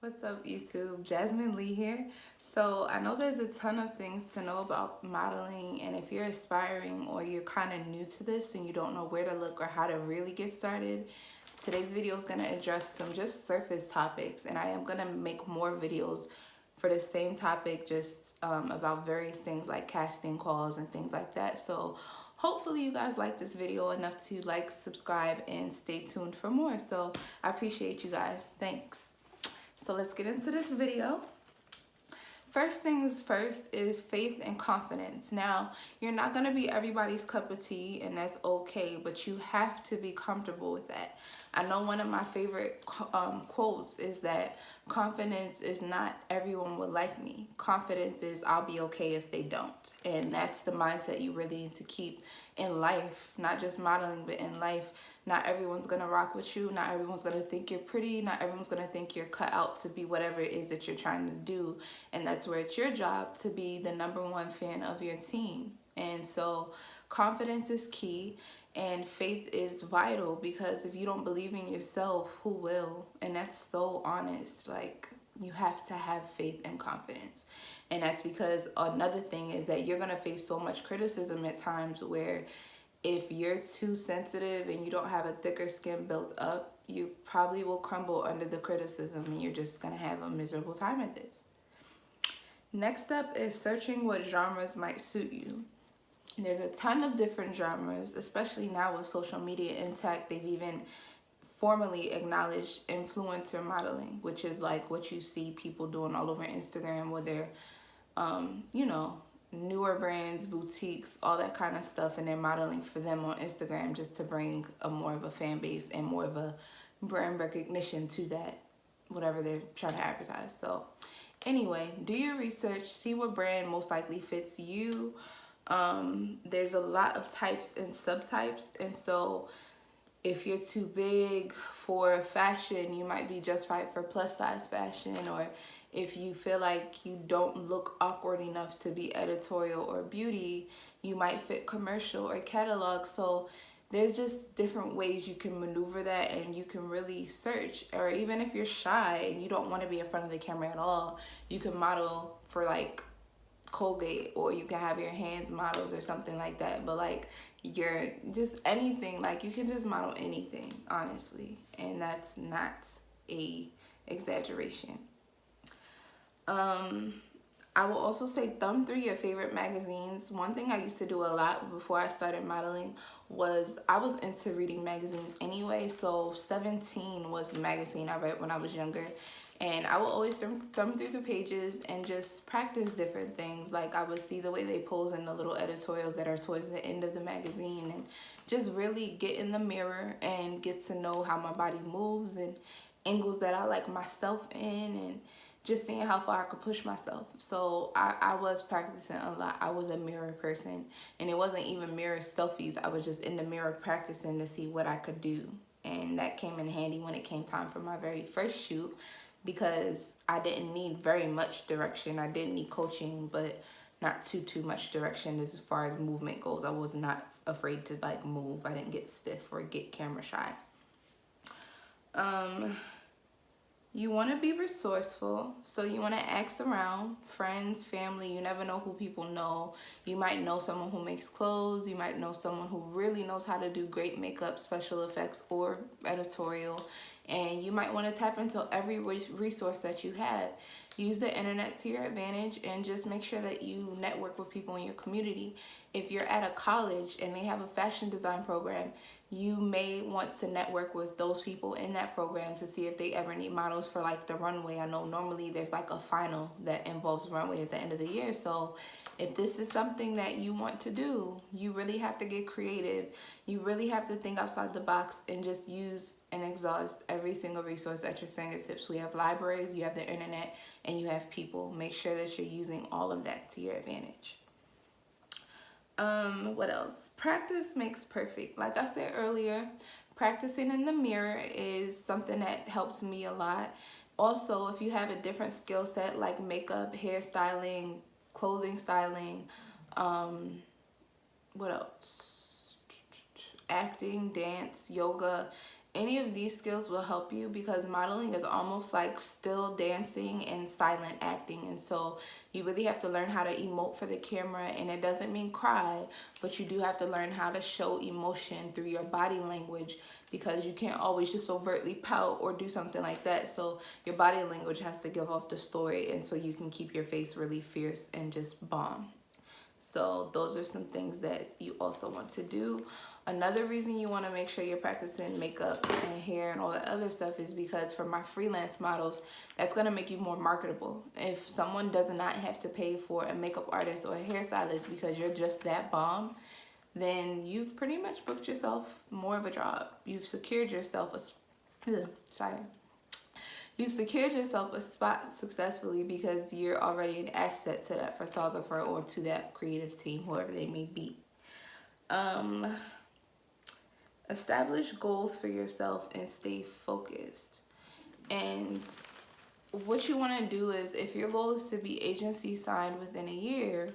What's up, YouTube? Jazzmine Leigh here. So I know there's a ton of things to know about modeling, and if you're aspiring or you're kind of new to this and you don't know where to look or how to really get started, today's video is going to address some just surface topics, and I am going to make more videos for the same topic, just about various things like casting calls and things like that. So hopefully you guys like this video enough to like, subscribe, and stay tuned for more. So I appreciate you guys. Thanks. So let's get into this video. First things first is faith and confidence. Now, you're not going to be everybody's cup of tea, and that's okay, but you have to be comfortable with that. I know one of my favorite quotes is that confidence is not everyone will like me. Confidence is I'll be okay if they don't. And that's the mindset you really need to keep in life, not just modeling, but in life. Not everyone's gonna rock with you. Not everyone's gonna think you're pretty. Not everyone's gonna think you're cut out to be whatever it is that you're trying to do. And that's where it's your job to be the #1 fan of your team. And so confidence is key, and faith is vital, because if you don't believe in yourself, who will? And that's so honest. Like, you have to have faith and confidence. And that's because another thing is that you're gonna face so much criticism at times where if you're too sensitive and you don't have a thicker skin built up, you probably will crumble under the criticism, and you're just gonna have a miserable time at this. Next up is searching what genres might suit you. There's a ton of different genres, especially now with social media intact. They've even formally acknowledged influencer modeling, which is like what you see people doing all over Instagram, where they're, newer brands, boutiques, all that kind of stuff, and they're modeling for them on Instagram just to bring a more of a fan base and more of a brand recognition to that, whatever they're trying to advertise. So anyway, do your research, see what brand most likely fits you. There's a lot of types and subtypes, and so if you're too big for fashion, you might be just right for plus size fashion. Or if you feel like you don't look awkward enough to be editorial or beauty, you might fit commercial or catalog. So there's just different ways you can maneuver that, and you can really search. Or even if you're shy and you don't want to be in front of the camera at all, you can model for like Colgate, or you can have your hands models or something like that. But like, you're just anything, like you can just model anything, honestly, and that's not a exaggeration. I will also say thumb through your favorite magazines. One thing I used to do a lot before I started modeling was I was into reading magazines anyway. So 17 was the magazine I read when I was younger. And I would always thumb through the pages and just practice different things. Like, I would see the way they pose in the little editorials that are towards the end of the magazine, and just really get in the mirror and get to know how my body moves and angles that I like myself in, and just seeing how far I could push myself. So I was practicing a lot. I was a mirror person, and it wasn't even mirror selfies. I was just in the mirror practicing to see what I could do. And that came in handy when it came time for my very first shoot, because I didn't need very much direction. I did need coaching, but not too much direction as far as movement goes. I was not afraid to like move. I didn't get stiff or get camera shy. You want to be resourceful, so you want to ask around, friends, family. You never know who people know. You might know someone who makes clothes. You might know someone who really knows how to do great makeup, special effects, or editorial. And you might want to tap into every resource that you have. Use the internet to your advantage, and just make sure that you network with people in your community. If you're at a college and they have a fashion design program, you may want to network with those people in that program to see if they ever need models for like the runway. I know normally there's like a final that involves runway at the end of the year. So if this is something that you want to do, you really have to get creative. You really have to think outside the box and just use and exhaust every single resource at your fingertips. We have libraries, you have the internet, and you have people. Make sure that you're using all of that to your advantage. What else? Practice makes perfect. Like I said earlier, practicing in the mirror is something that helps me a lot. Also, if you have a different skill set like makeup, hairstyling, clothing styling, what else? Acting, dance, yoga, any of these skills will help you, because modeling is almost like still dancing and silent acting. And so you really have to learn how to emote for the camera, and it doesn't mean cry, but you do have to learn how to show emotion through your body language, because you can't always just overtly pout or do something like that. So your body language has to give off the story, and so you can keep your face really fierce and just bomb. So those are some things that you also want to do. Another reason you want to make sure you're practicing makeup and hair and all that other stuff is because for my freelance models, that's going to make you more marketable. If someone does not have to pay for a makeup artist or a hairstylist because you're just that bomb, then you've pretty much booked yourself more of a job. You've secured yourself You've secured yourself a spot successfully because you're already an asset to that photographer or to that creative team, whoever they may be. Establish goals for yourself and stay focused. And what you want to do is, if your goal is to be agency signed within a year,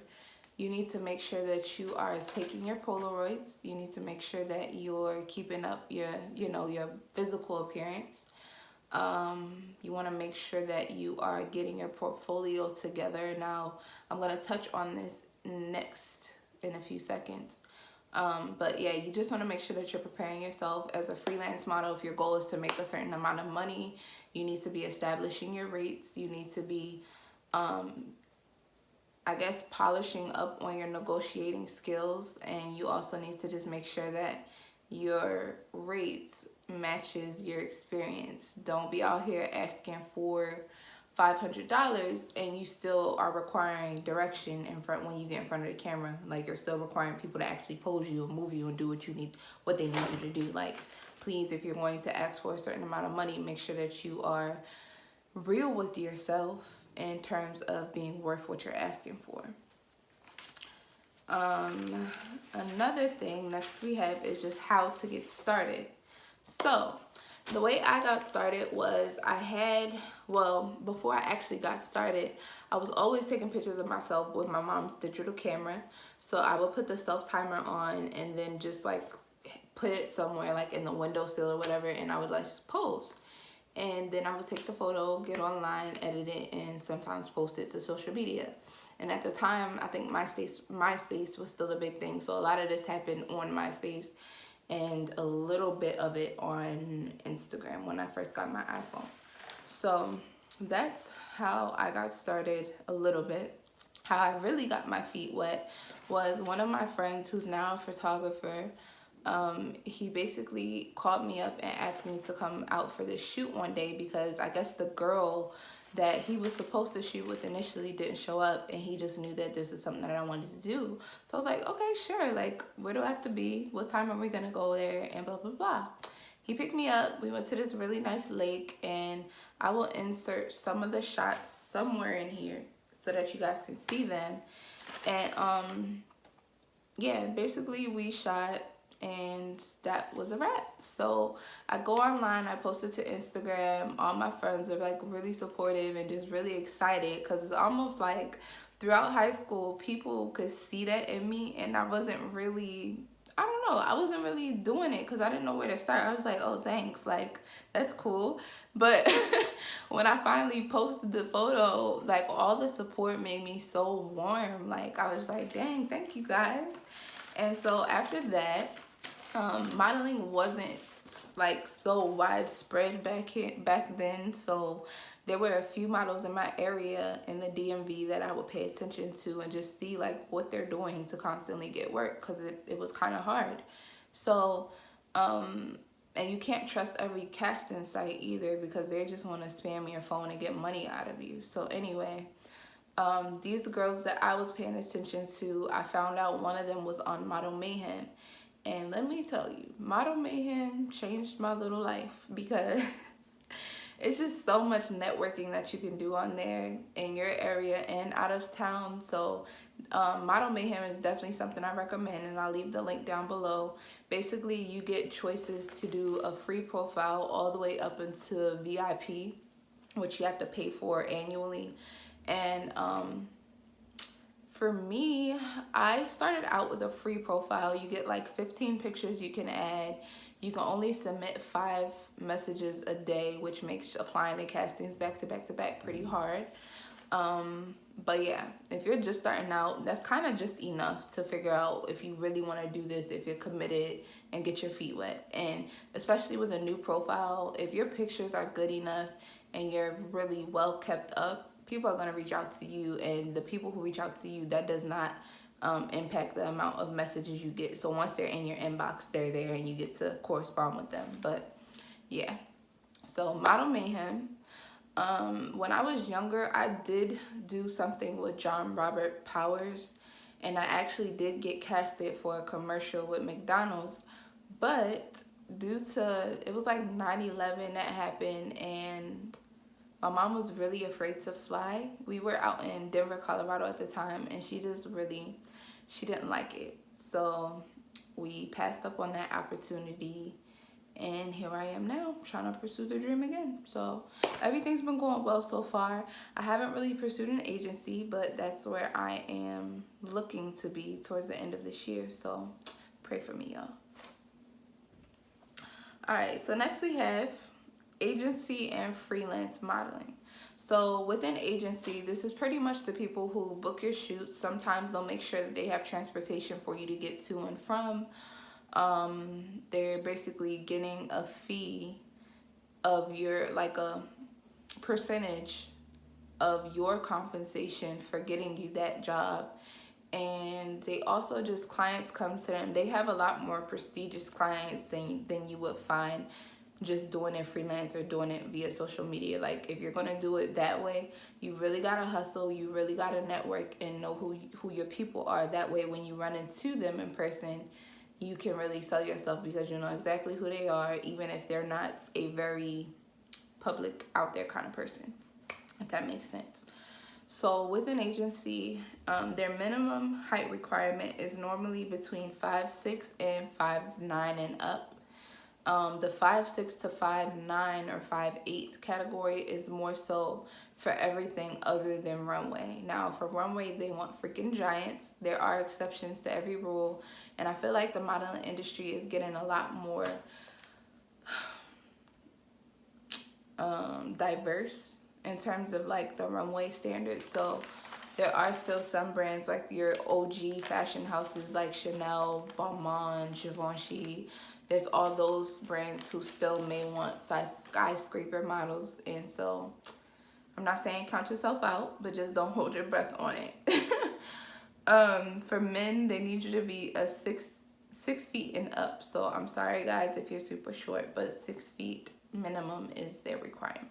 you need to make sure that you are taking your Polaroids. You need to make sure that you're keeping up your physical appearance. You want to make sure that you are getting your portfolio together. Now, I'm going to touch on this next in a few seconds. But yeah, you just want to make sure that you're preparing yourself as a freelance model. If your goal is to make a certain amount of money, you need to be establishing your rates. You need to be, polishing up on your negotiating skills. And you also need to just make sure that your rates matches your experience. Don't be out here asking for $500 and you still are requiring direction in front when you get in front of the camera. Like, you're still requiring people to actually pose you and move you and do what they need you to do. Like, please, if you're going to ask for a certain amount of money, make sure that you are real with yourself in terms of being worth what you're asking for. Another thing next we have is just how to get started. So the way I got started was before I actually got started, I was always taking pictures of myself with my mom's digital camera. So I would put the self timer on and then just like put it somewhere like in the windowsill or whatever, and I would like just pose. And then I would take the photo, get online, edit it, and sometimes post it to social media. And at the time, I think MySpace was still a big thing. So a lot of this happened on MySpace and a little bit of it on Instagram when I first got my iPhone. So that's how I got started a little bit. How I really got my feet wet was one of my friends who's now a photographer. He basically called me up and asked me to come out for this shoot one day because I guess the girl that he was supposed to shoot with initially didn't show up, and he just knew that this is something that I wanted to do. So I was like, okay, sure, like, where do I have to be? What time are we gonna go there? And blah, blah, blah. He picked me up. We went to this really nice lake, and I will insert some of the shots somewhere in here so that you guys can see them. And yeah, basically we shot, and that was a wrap. So I go online, I post it to Instagram. All my friends are like really supportive and just really excited, because it's almost like throughout high school people could see that in me, and I wasn't really doing it because I didn't know where to start. I was like, oh, thanks, like, that's cool. But when I finally posted the photo, like, all the support made me so warm. Like, I was like, dang, thank you guys. And so after that, modeling wasn't like so widespread back then. So there were a few models in my area in the DMV that I would pay attention to and just see like what they're doing to constantly get work, because it was kind of hard. So and you can't trust every casting site either, because they just want to spam your phone and get money out of you. So anyway, these girls that I was paying attention to, I found out one of them was on Model Mayhem. And let me tell you, Model Mayhem changed my little life, because it's just so much networking that you can do on there in your area and out of town. So Model Mayhem is definitely something I recommend, and I'll leave the link down below. Basically, you get choices to do a free profile all the way up into VIP, which you have to pay for annually. And For me, I started out with a free profile. You get like 15 pictures you can add. You can only submit 5 messages a day, which makes applying to castings back to back to back pretty hard. But yeah, if you're just starting out, that's kind of just enough to figure out if you really want to do this, if you're committed, and get your feet wet. And especially with a new profile, if your pictures are good enough and you're really well kept up, people are going to reach out to you, and the people who reach out to you, that does not impact the amount of messages you get. So once they're in your inbox, they're there and you get to correspond with them. But yeah, so Model Mayhem. When I was younger, I did do something with John Robert Powers, and I actually did get casted for a commercial with McDonald's, but due to, it was like 9/11 that happened, and my mom was really afraid to fly. We were out in Denver, Colorado at the time, and she didn't like it. So we passed up on that opportunity, and here I am now trying to pursue the dream again. So everything's been going well so far. I haven't really pursued an agency, but that's where I am looking to be towards the end of this year. So pray for me, y'all. All right, so next we have agency and freelance modeling. So within agency, this is pretty much the people who book your shoots. Sometimes they'll make sure that they have transportation for you to get to and from. They're basically getting a fee of your, like a percentage of your compensation for getting you that job. And they also just, clients come to them. They have a lot more prestigious clients than you would find just doing it freelance or doing it via social media. Like, if you're gonna do it that way, you really gotta hustle, you really gotta network and know who your people are. That way when you run into them in person, you can really sell yourself because you know exactly who they are, even if they're not a very public, out there kind of person, if that makes sense. So with an agency, their minimum height requirement is normally between 5'6" and 5'9" and up. The 5'6" to 5'9" or 5'8" category is more so for everything other than runway. Now for runway, they want freaking giants. There are exceptions to every rule, and I feel like the modeling industry is getting a lot more diverse in terms of like the runway standards. So there are still some brands like your OG fashion houses like Chanel, Balmain, Givenchy. There's all those brands who still may want skyscraper models, and so I'm not saying count yourself out, but just don't hold your breath on it. For men, they need you to be a 6 feet and up. So I'm sorry guys if you're super short, but 6 feet minimum is their requirement.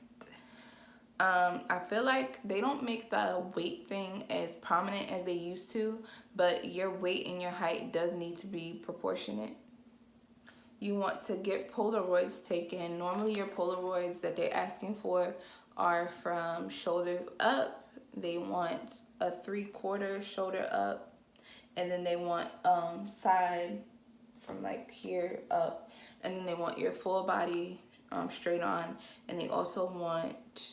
I feel like they don't make the weight thing as prominent as they used to, but your weight and your height does need to be proportionate. You want to get Polaroids taken. Normally your Polaroids that they're asking for are from shoulders up. They want a 3/4 shoulder up, and then they want side from like here up, and then they want your full body straight on, and they also want,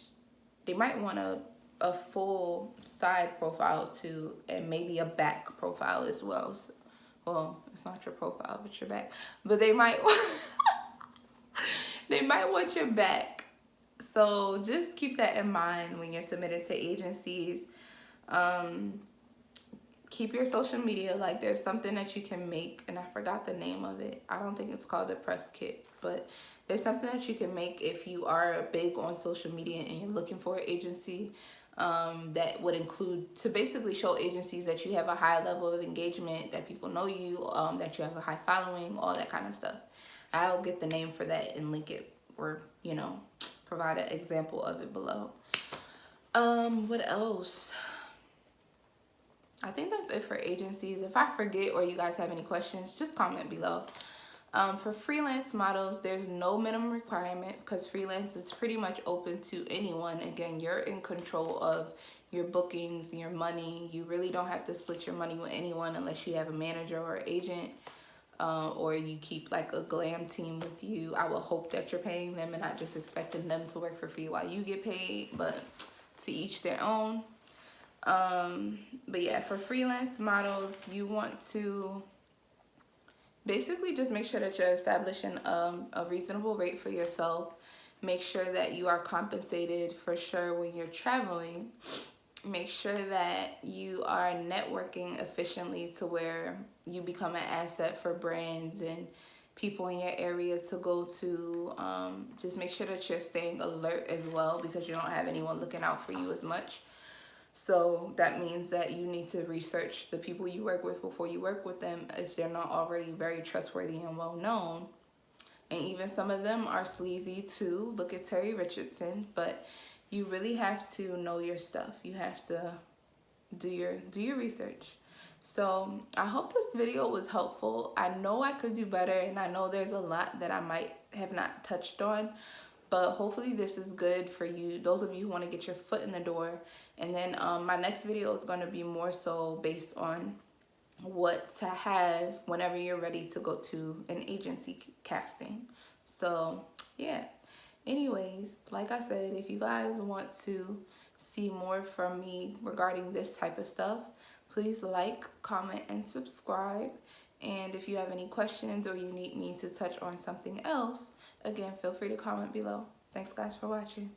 they might want a full side profile too, and maybe a back profile as well. So, well, it's not your profile, but your back. But they might they might want your back. So just keep that in mind when you're submitted to agencies. Keep your social media, like there's something that you can make, and I forgot the name of it. I don't think it's called a press kit, but there's something that you can make if you are big on social media and you're looking for an agency. That would include, to basically show agencies that you have a high level of engagement, that people know you, that you have a high following, all that kind of stuff. I'll get the name for that and link it, or you know, provide an example of it below. What else? I think that's it for agencies. If I forget or you guys have any questions, just comment below. For freelance models, there's no minimum requirement because freelance is pretty much open to anyone. Again, you're in control of your bookings, your money. You really don't have to split your money with anyone unless you have a manager or agent, or you keep like a glam team with you. I will hope that you're paying them and not just expecting them to work for free while you get paid, but to each their own. But yeah, for freelance models, you want to basically just make sure that you're establishing a reasonable rate for yourself. Make sure that you are compensated for sure when you're traveling. Make sure that you are networking efficiently to where you become an asset for brands and people in your area to go to. Just make sure that you're staying alert as well, because you don't have anyone looking out for you as much. So that means that you need to research the people you work with before you work with them if they're not already very trustworthy and well known. And even some of them are sleazy too. Look at Terry Richardson. But you really have to know your stuff. You have to do your research. So I hope this video was helpful. I know I could do better, and I know there's a lot that I might have not touched on, but hopefully this is good for you, those of you who want to get your foot in the door. And then my next video is going to be more so based on what to have whenever you're ready to go to an agency casting. So yeah, anyways, like I said, if you guys want to see more from me regarding this type of stuff, please like, comment, and subscribe. And if you have any questions or you need me to touch on something else, again, feel free to comment below. Thanks guys for watching.